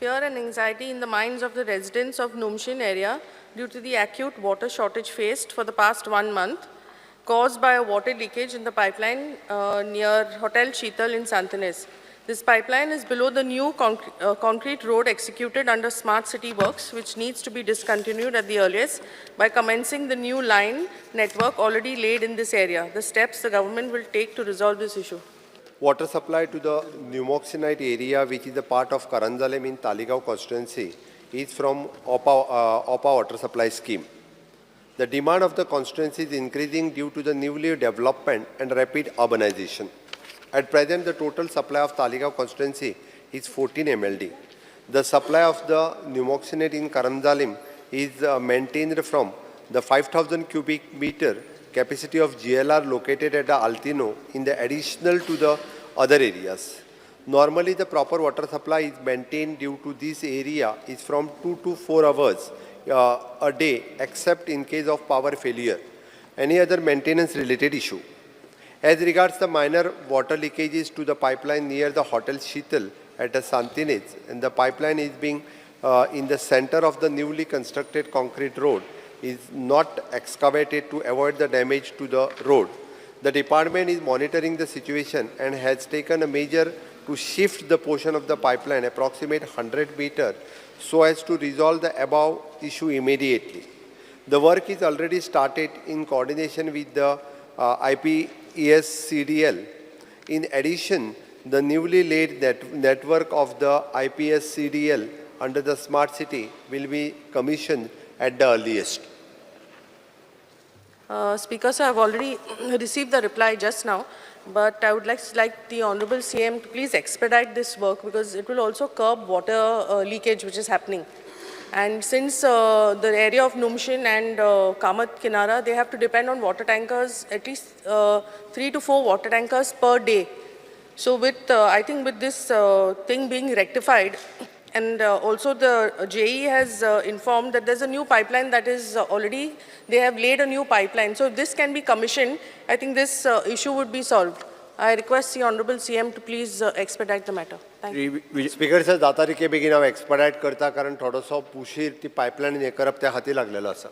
fear and anxiety in the minds of the residents of Numshin area due to the acute water shortage faced for the past 1 month, caused by a water leakage in the pipeline near Hotel Sheetal in Santines. This pipeline is below the new concrete road executed under Smart City Works, which needs to be discontinued at the earliest by commencing the new line network already laid in this area. The steps the government will take to resolve this issue. Water supply to the pneumoxenite area, which is a part of Karanzalem in Talegaon constituency, is from OPA water supply scheme. The demand of the constituency is increasing due to the newly development and rapid urbanization. At present, the total supply of Talegaon constituency is 14 MLD. The supply of the pneumoxenate in Karanzalem is maintained from the 5,000 cubic meter capacity of GLR located at the Altino in the additional to the other areas. Normally, the proper water supply is maintained due to this area is from 2 to 4 hours a day, except in case of power failure, any other maintenance related issue. As regards the minor water leakages to the pipeline near the Hotel Sheetal at the Santines, and the pipeline is being in the center of the newly constructed concrete road, is not excavated to avoid the damage to the road. The department is monitoring the situation and has taken a measure to shift the portion of the pipeline approximate 100 meters so as to resolve the above issue immediately. The work is already started in coordination with the IPES-CDL. In addition, the newly laid network of the IPES-CDL under the Smart City will be commissioned at the earliest. Speaker, sir, I have already received the reply just now, but I would like the Honorable CM to please expedite this work because it will also curb water leakage which is happening. And since the area of Numshin and Kamat Kinara, they have to depend on water tankers, at least 3 to 4 water tankers per day. So with, I think with this thing being rectified, and also the JE has informed that there's a new pipeline that is already, they have laid a new pipeline. So if this can be commissioned, I think this issue would be solved. I request the Honorable CM to please expedite the matter. Thank you. Speaker sir, जाता बेगीन हांव expedite करता कारण थोडोसो उशीर ती pipeline हे करप त्या हाती लागलेलो आसा.